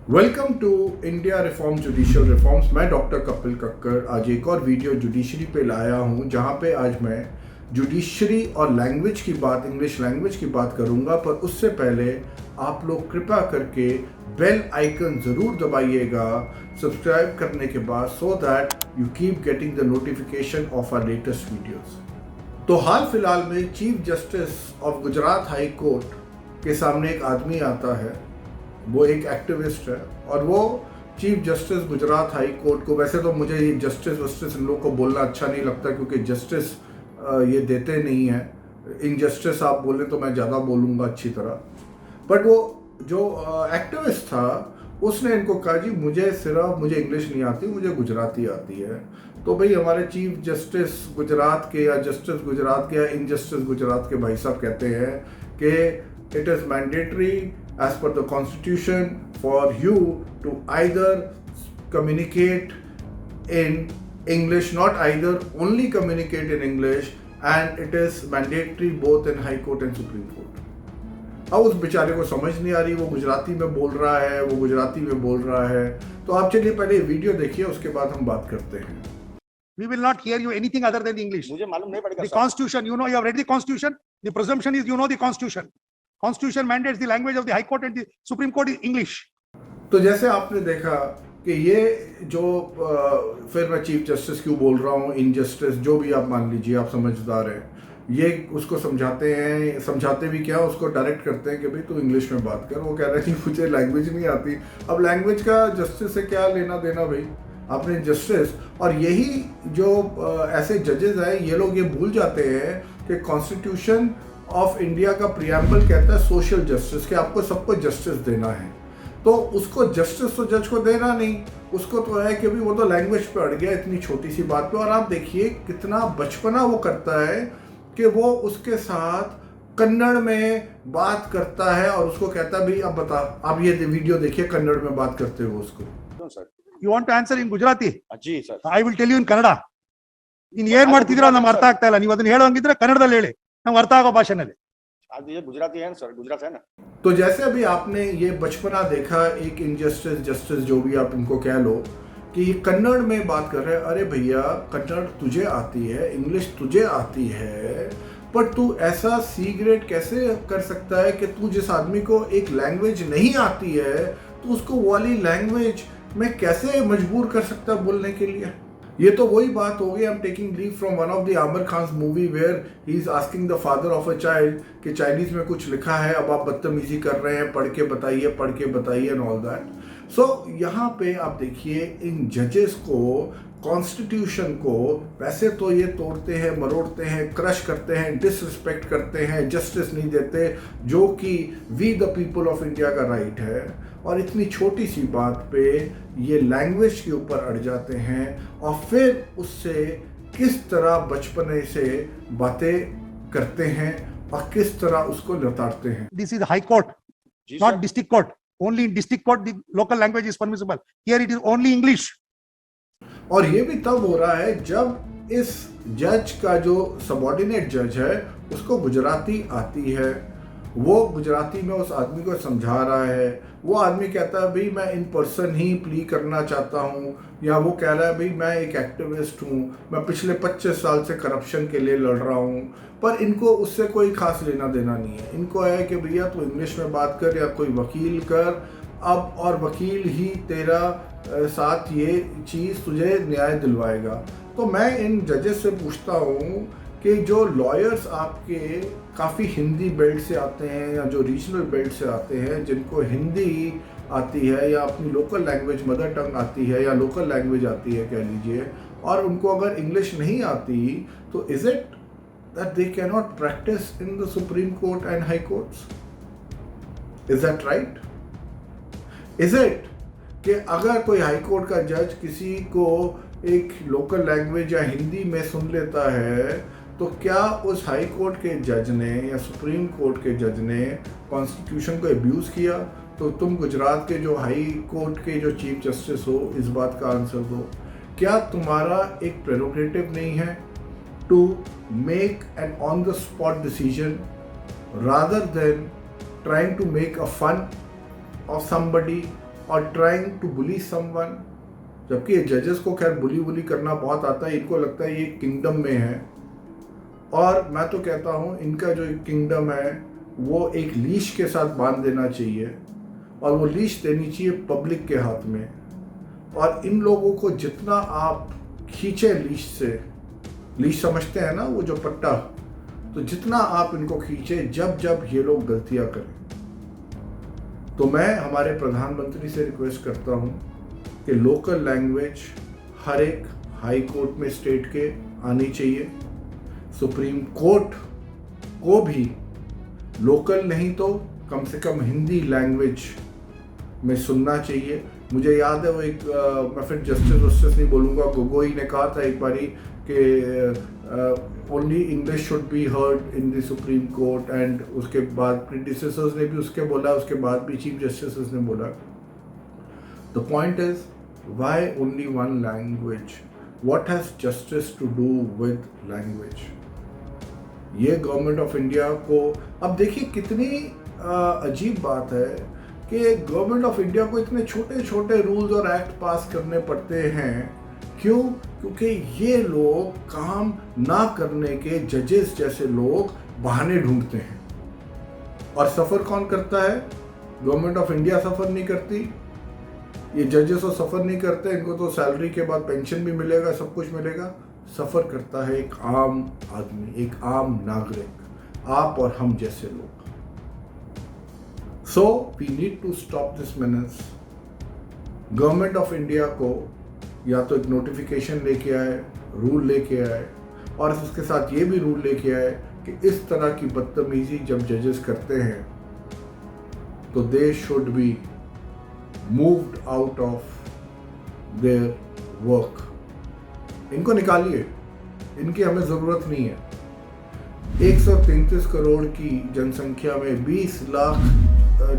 Welcome to India reform judicial reforms. मैं doctor Kapil Kakkar आज एक और वीडियो जुडिशरी पे लाया हूँ, जहाँ पे आज मैं जुडिशरी और लैंग्वेज की बात, इंग्लिश लैंग्वेज की बात करूँगा। पर उससे पहले आप लोग कृपया करके बेल आइकन ज़रूर दबाइएगा सब्सक्राइब करने के बाद, so that you keep getting the notification of our latest videos. तो हाल फिलहाल में chief justice of Gujarat high court के सामने एक आदमी आता है। वो एक एक्टिविस्ट है और वो chief justice Gujarat high court को, वैसे तो मुझे ये जस्टिस इन लोगों को बोलना अच्छा नहीं लगता क्योंकि जस्टिस ये देते नहीं हैं। इनजस्टिस आप बोलें तो मैं ज़्यादा बोलूँगा अच्छी तरह। बट वो जो एक्टिविस्ट था उसने इनको कहा जी मुझे इंग्लिश नहीं आती, मुझे गुजराती आती है। तो भाई हमारे चीफ जस्टिस गुजरात के या जस्टिस गुजरात के या इनजस्टिस गुजरात के भाई साहब कहते हैं कि it is mandatory as per the constitution for you to either communicate in English, not either, only communicate in English, and it is mandatory both in High Court and Supreme Court. अब उस बेचारे को समझ नहीं आ रही, वो गुजराती में बोल रहा है, तो आप चलिए पहले वीडियो देखिए, उसके बाद हम बात करते हैं। We will not hear you anything other than English. मुझे मालूम नहीं पड़ेगा The Constitution, you have read the Constitution. The presumption is the Constitution. Constitution mandates the language of the High Court and the Supreme Court is English. तो जैसे आपने देखा कि ये जो फिर मैं चीफ जस्टिस क्यों बोल रहा हूँ, इनजस्टिस जो भी आप मान लीजिए, आप समझदार हैं, ये उसको समझाते भी क्या, उसको डायरेक्ट करते हैं कि भाई तू इंग्लिश में बात कर। वो कह रहे हैं कि मुझे लैंग्वेज नहीं आती। अब लैंग्वेज का जस्टिस से क्या लेना देना भाई, आपने जस्टिस। और यही जो ऐसे जजेस हैं, ये लोग ये भूल जाते हैं कि कॉन्स्टिट्यूशन ऑफ इंडिया का प्रियम्बल कहता है सोशल जस्टिस, कि आपको सबको जस्टिस देना है। तो उसको जस्टिस तो जज को देना नहीं, उसको तो है कि भाई वो तो लैंग्वेज पे अड़ गया इतनी छोटी सी बात पे। और आप देखिए कितना बचपना वो करता है कि वो उसके साथ कन्नड़ में बात करता है और उसको कहता है भाई अब बता, आप ये वीडियो देखिए कन्नड़ में बात करते हुए उसको। You want to answer in Gujarati? जी sir. I will tell you in Kannada. In ಏನ್ ಮಾಡ್ತಿದ್ರಾ ನಮ್ಗೆ ಅರ್ಥ ಆಗ್ತಾ ಇಲ್ಲ, ನೀವು ಅದನ್ನ ಹೇಳೋಂಗಿದ್ರೆ ಕನ್ನಡದಲ್ಲಿ ಹೇಳಿ, ನಮ್ಗೆ ಅರ್ಥ ಆಗೋ ಭಾಷೆನಲ್ಲಿ। आज ये गुजराती है ना सर, गुजरात है ना। तो जैसे अभी आपने ये बचपना देखा, एक इनजस्टिस जस्टिस जो भी आप इनको कह लो, कि ये कन्नड़ में बात कर रहे हैं। अरे भैया कन्नड़ तुझे आती है, इंग्लिश तुझे आती है, पर तू ऐसा सी ग्रेड कैसे कर सकता है कि तू जिस आदमी को एक लैंग्वेज नहीं आती है तो उसको वाली लैंग्वेज में कैसे मजबूर कर सकता है बोलने के लिए। ये तो वही बात हो गई, I am taking leave from one of the Aamir Khan's movie where he is asking the father of a child कि चाइनीज में कुछ लिखा है, अब आप बदतमीजी कर रहे हैं, पढ़ के बताइए एंड ऑल दैट। सो यहाँ पे आप देखिए इन जजेस को, कॉन्स्टिट्यूशन को वैसे तो ये तोड़ते हैं, मरोड़ते हैं, क्रश करते हैं, डिसरिस्पेक्ट करते हैं, जस्टिस नहीं देते, जो कि we the people of India का राइट है। और इतनी छोटी सी बात पे ये लैंग्वेज के ऊपर अड़ जाते हैं और फिर उससे किस तरह बचपने से बातें करते हैं और किस तरह उसको लताड़ते हैं। This is High Court, not District Court. Only in District Court the local language is permissible. Here it is only English. और ये भी तब हो रहा है जब इस जज का जो सबऑर्डिनेट जज है उसको गुजराती आती है, वो गुजराती में उस आदमी को समझा रहा है। वो आदमी कहता है भाई मैं इन पर्सन ही प्ली करना चाहता हूँ, या वो कह रहा है भाई मैं एक एक्टिविस्ट हूँ, मैं पिछले 25 साल से करप्शन के लिए लड़ रहा हूँ। पर इनको उससे कोई खास लेना देना नहीं है। इनको है कि भैया तू इंग्लिश में बात कर या कोई वकील कर अब, और वकील ही तेरा साथ ये चीज़ तुझे न्याय दिलवाएगा। तो मैं इन जजेस से पूछता हूँ कि जो लॉयर्स आपके काफ़ी हिंदी बेल्ट से आते हैं या जो रीजनल बेल्ट से आते हैं, जिनको हिंदी आती है या अपनी लोकल लैंग्वेज मदर टंग आती है या लोकल लैंग्वेज आती है कह लीजिए, और उनको अगर इंग्लिश नहीं आती, तो is it that they can not practice in the supreme court and high courts? Is that right? Is it कि अगर कोई हाई कोर्ट का जज किसी को एक लोकल लैंग्वेज या हिंदी में सुन लेता है, तो क्या उस हाई कोर्ट के जज ने या सुप्रीम कोर्ट के जज ने कॉन्स्टिट्यूशन को अब्यूज़ किया? तो तुम गुजरात के जो हाई कोर्ट के जो चीफ जस्टिस हो, इस बात का आंसर दो। क्या तुम्हारा एक प्रेरोगेटिव नहीं है to make an on the spot decision rather than trying to make a fun of somebody or trying to bully someone. जबकि ये जजेस को खैर बुली करना बहुत आता है, इनको लगता है ये किंगडम में है, और मैं तो कहता हूँ इनका जो किंगडम है वो एक लीश के साथ बांध देना चाहिए, और वो लीश देनी चाहिए पब्लिक के हाथ में। और इन लोगों को जितना आप खींचे लीश से, लीश समझते हैं ना वो जो पट्टा, तो जितना आप इनको खींचे जब जब ये लोग गलतियां करें, तो मैं हमारे प्रधानमंत्री से रिक्वेस्ट करता हूं कि लोकल लैंग्वेज हर एक हाई कोर्ट में स्टेट के आनी चाहिए। सुप्रीम कोर्ट को भी लोकल नहीं तो कम से कम हिंदी लैंग्वेज में सुनना चाहिए। मुझे याद है वो एक मैं फिर जस्टिस नहीं बोलूँगा, गोगोई ने कहा था एक बारी कि only English should be heard in the supreme court, and उसके बाद प्रीडिसेसर्स ने भी उसके बोला, उसके बाद भी चीफ जस्टिस ने बोला। The point is why only one language? What has justice to do with language? ये गवर्नमेंट ऑफ इंडिया को, अब देखिए कितनी अजीब बात है कि गवर्नमेंट ऑफ इंडिया को इतने छोटे छोटे रूल्स और एक्ट पास करने पड़ते हैं। क्यों? क्योंकि ये लोग काम ना करने के, जजेस जैसे लोग बहाने ढूंढते हैं। और सफ़र कौन करता है? गवर्नमेंट ऑफ इंडिया सफ़र नहीं करती, ये जजेस तो सफ़र नहीं करते, इनको तो सैलरी के बाद पेंशन भी मिलेगा, सब कुछ मिलेगा। सफ़र करता है एक आम आदमी, एक आम नागरिक, आप और हम जैसे लोग। So we need to stop this menace। Government of India को या तो एक नोटिफिकेशन लेके आए, रूल लेके आए, और उसके साथ ये भी रूल लेके आए कि इस तरह की बदतमीजी जब जजेस करते हैं तो they should be moved out of their work. इनको निकालिए, इनकी हमें ज़रूरत नहीं है। 133 करोड़ की जनसंख्या में, 20 लाख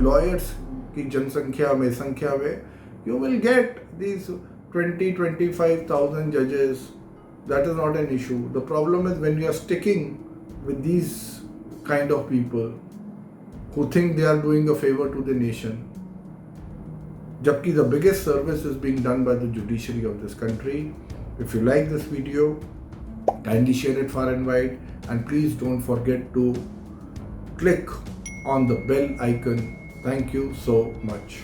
लॉयर्स की जनसंख्या में, you will get these 20-25,000 judges. That is not an issue. The problem is when you are sticking with these kind of people who think they are doing a favor to the nation. Jabki the biggest service is being done by the judiciary of this country. If you like this video, kindly share it far and wide, and please don't forget to click on the bell icon. Thank you so much.